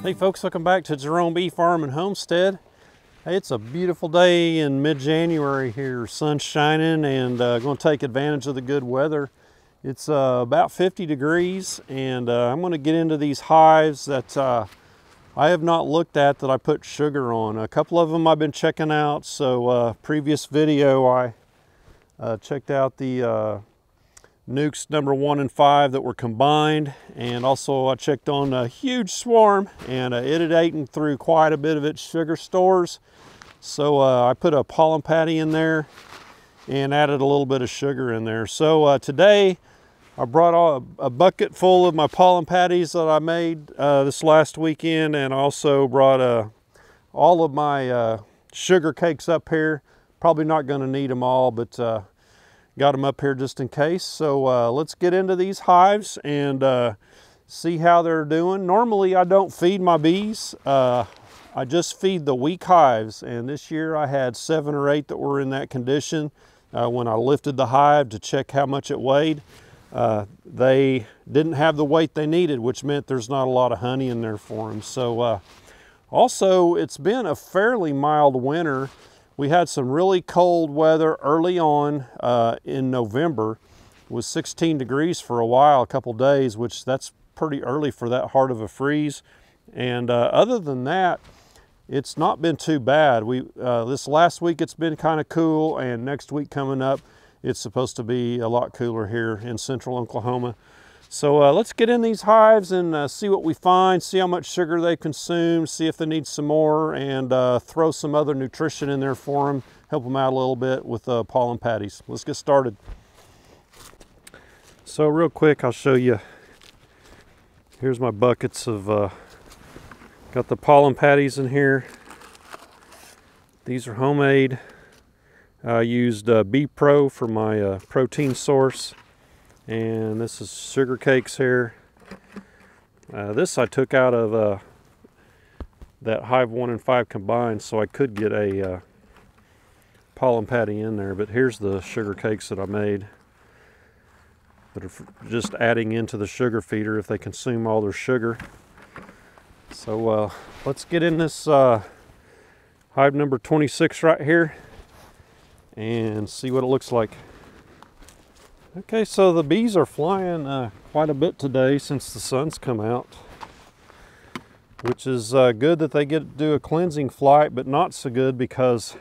Hey folks, welcome back to Jerome Bee Farm and Homestead. Hey, it's a beautiful day in mid-January here. Sun's shining and going to take advantage of the good weather. It's about 50 degrees and I'm going to get into these hives that I have not looked at that I put sugar on. A couple of them I've been checking out. So previous video I checked out the nukes number 1 and 5 that were combined, and also I checked on a huge swarm, and it had eaten through quite a bit of its sugar stores. So I put a pollen patty in there and added a little bit of sugar in there. So today I brought a bucket full of my pollen patties that I made this last weekend, and I also brought all of my sugar cakes up here. Probably not going to need them all, but got them up here just in case. So let's get into these hives and see how they're doing. Normally I don't feed my bees. I just feed the weak hives, and this year I had 7 or 8 that were in that condition. When I lifted the hive to check how much it weighed, they didn't have the weight they needed, which meant there's not a lot of honey in there for them. So also it's been a fairly mild winter. We had some really cold weather early on in November. It was 16 degrees for a while, a couple days, which that's pretty early for that hard of a freeze. And other than that, it's not been too bad. This last week it's been kind of cool, and next week coming up, it's supposed to be a lot cooler here in central Oklahoma. So let's get in these hives and see what we find, see how much sugar they consume, see if they need some more, and throw some other nutrition in there for them, help them out a little bit with pollen patties. Let's get started. So real quick, I'll show you. Here's my buckets of, got the pollen patties in here. These are homemade. I used Bee Pro for my protein source. And this is sugar cakes here. This I took out of that hive 1 and 5 combined, so I could get a pollen patty in there. But here's the sugar cakes that I made that are just adding into the sugar feeder if they consume all their sugar. So let's get in this hive number 26 right here and see what it looks like. Okay, so the bees are flying quite a bit today since the sun's come out, which is good that they get to do a cleansing flight, but not so good because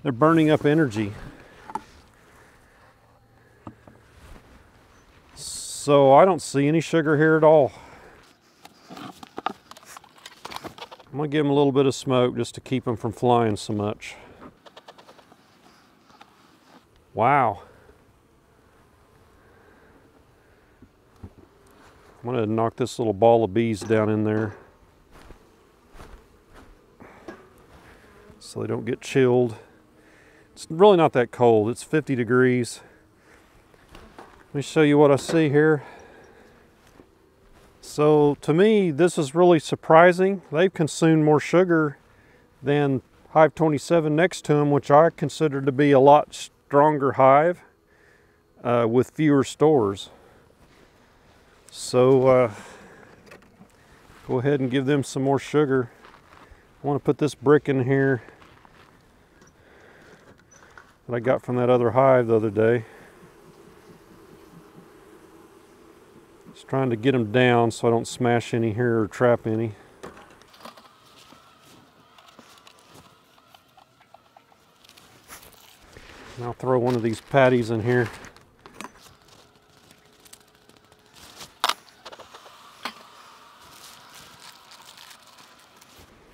they're burning up energy. So I don't see any sugar here at all. I'm gonna give them a little bit of smoke just to keep them from flying so much. Wow. I'm going to knock this little ball of bees down in there so they don't get chilled. It's really not that cold. It's 50 degrees. Let me show you what I see here. So to me, this is really surprising. They've consumed more sugar than hive 27 next to them, which I consider to be a lot stronger hive with fewer stores. So go ahead and give them some more sugar. I want to put this brick in here that I got from that other hive the other day. Just trying to get them down so I don't smash any here or trap any. And I'll throw one of these patties in here.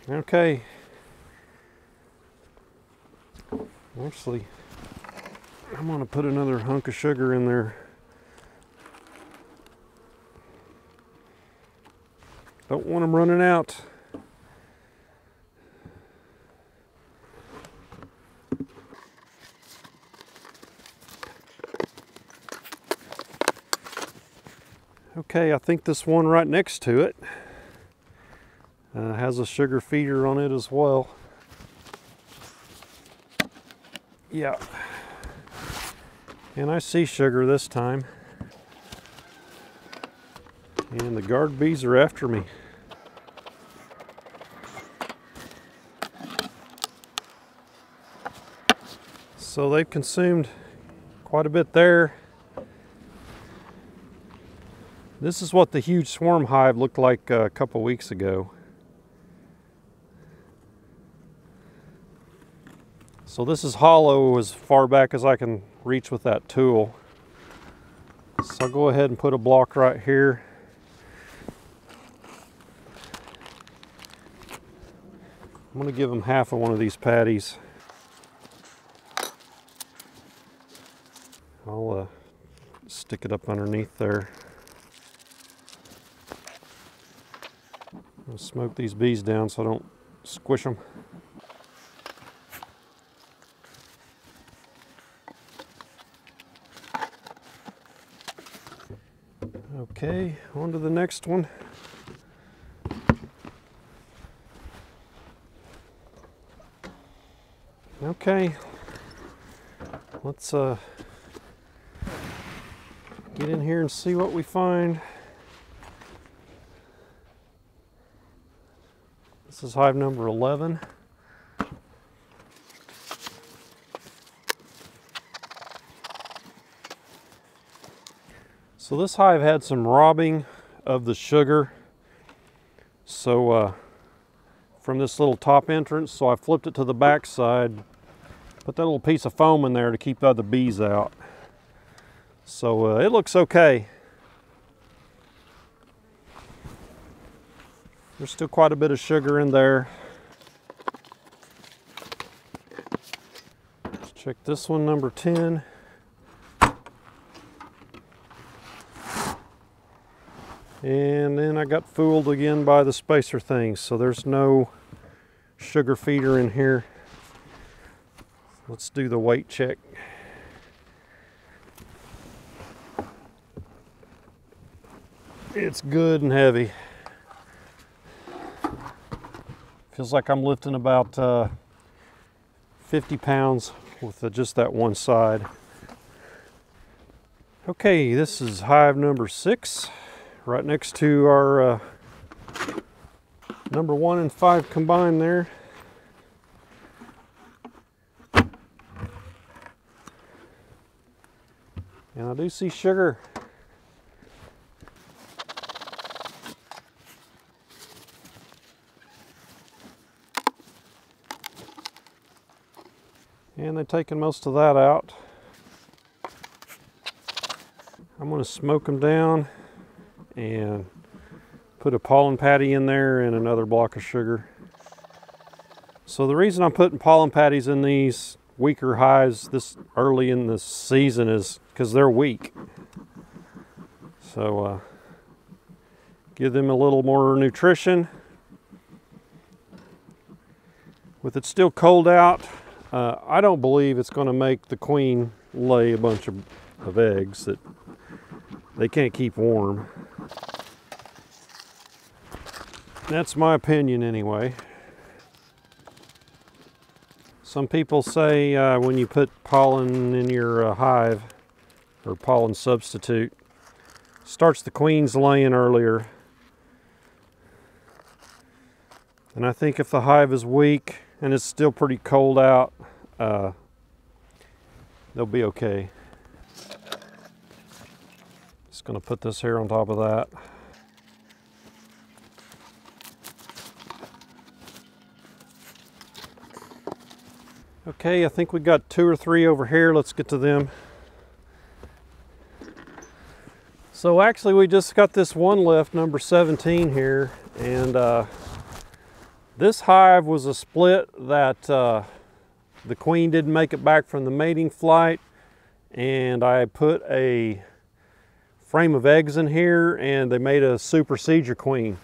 Okay. Actually, I'm going to put another hunk of sugar in there. Don't want them running out. Okay, I think this one right next to it has a sugar feeder on it as well. Yeah. And I see sugar this time. And the guard bees are after me. So they've consumed quite a bit there. This is what the huge swarm hive looked like a couple weeks ago. So this is hollow as far back as I can reach with that tool. So I'll go ahead and put a block right here. I'm going to give them half of one of these patties. I'll stick it up underneath there. I'll smoke these bees down so I don't squish them. Okay, on to the next one. Okay, let's get in here and see what we find. This is hive number 11. So this hive had some robbing of the sugar. So from this little top entrance, so I flipped it to the back side, put that little piece of foam in there to keep the other bees out. So it looks okay. There's still quite a bit of sugar in there. Let's check this one, number 10. And then I got fooled again by the spacer thing, so there's no sugar feeder in here. Let's do the weight check. It's good and heavy. Feels like I'm lifting about 50 pounds with just that one side. Okay, this is hive number 6, right next to our number 1 and 5 combined there. And I do see sugar. And they've taken most of that out. I'm going to smoke them down and put a pollen patty in there and another block of sugar. So the reason I'm putting pollen patties in these weaker hives this early in the season is because they're weak. So give them a little more nutrition. With it still cold out, I don't believe it's going to make the queen lay a bunch of eggs that they can't keep warm. That's my opinion anyway. Some people say when you put pollen in your hive, or pollen substitute, starts the queens laying earlier. And I think if the hive is weak and it's still pretty cold out, they'll be okay. Just going to put this here on top of that. Okay, I think we got 2 or 3 over here. Let's get to them. So actually we just got this one left, number 17 here, and This hive was a split that the queen didn't make it back from the mating flight, and I put a frame of eggs in here and they made a super procedure queen.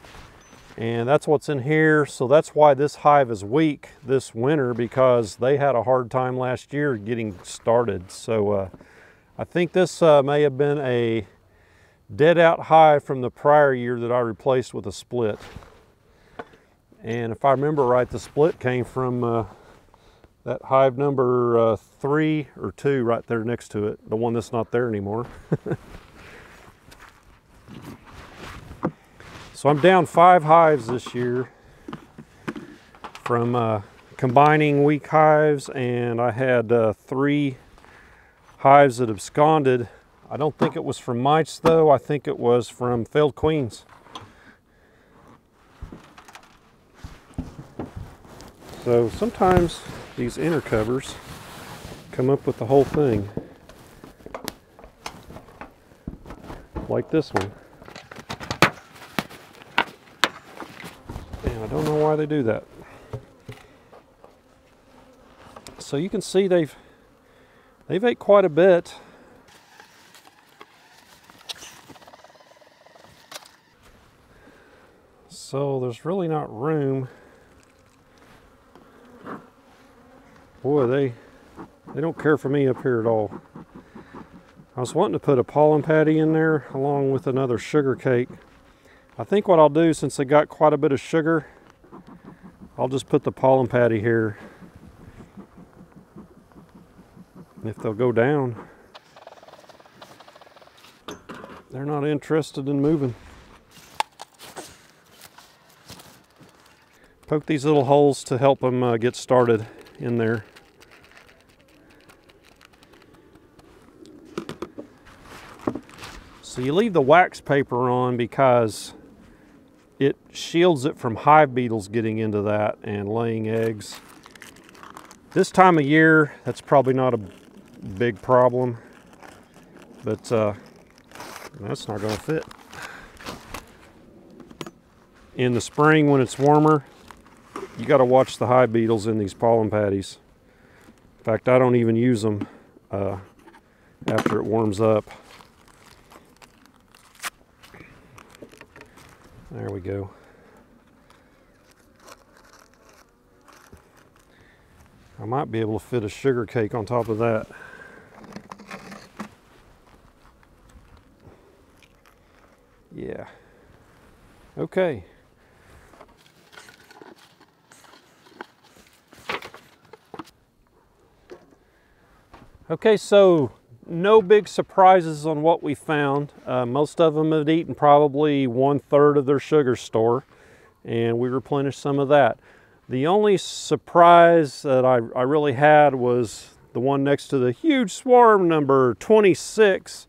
And that's what's in here. So that's why this hive is weak this winter, because they had a hard time last year getting started. So I think this may have been a dead out hive from the prior year that I replaced with a split. And if I remember right, the split came from that hive number 3 or 2 right there next to it, the one that's not there anymore. So I'm down 5 hives this year from combining weak hives, and I had 3 hives that absconded. I don't think it was from mites though, I think it was from failed queens. So sometimes these inner covers come up with the whole thing, like this one. And I don't know why they do that. So you can see they've ate quite a bit. So there's really not room. Boy, they don't care for me up here at all. I was wanting to put a pollen patty in there along with another sugar cake. I think what I'll do, since they got quite a bit of sugar, I'll just put the pollen patty here. If they'll go down, they're not interested in moving. Poke these little holes to help them get started in there. So you leave the wax paper on because it shields it from hive beetles getting into that and laying eggs. This time of year, that's probably not a big problem, but that's not going to fit. In the spring when it's warmer, you got to watch the hive beetles in these pollen patties. In fact, I don't even use them after it warms up. There we go. I might be able to fit a sugar cake on top of that. Yeah. Okay. Okay, so no big surprises on what we found. Most of them had eaten probably 1/3 of their sugar store, and we replenished some of that. The only surprise that I really had was the one next to the huge swarm number 26,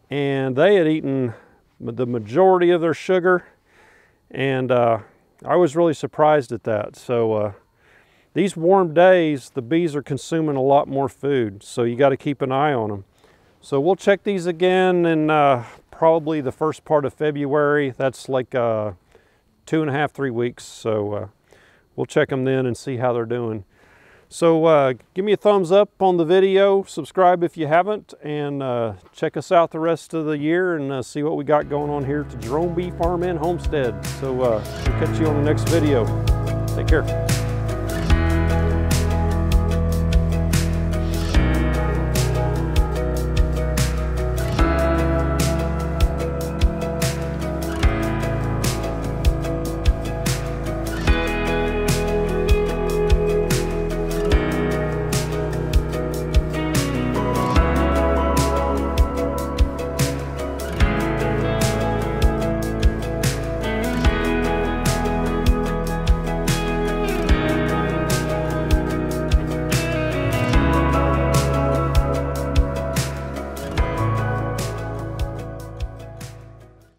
and they had eaten the majority of their sugar, and I was really surprised at that. So these warm days, the bees are consuming a lot more food, so you got to keep an eye on them. So we'll check these again in probably the first part of February. That's like 2.5, 3 weeks. So we'll check them then and see how they're doing. So give me a thumbs up on the video, subscribe if you haven't, and check us out the rest of the year and see what we got going on here at the Jerome Bee Farm and Homestead. So we'll catch you on the next video. Take care.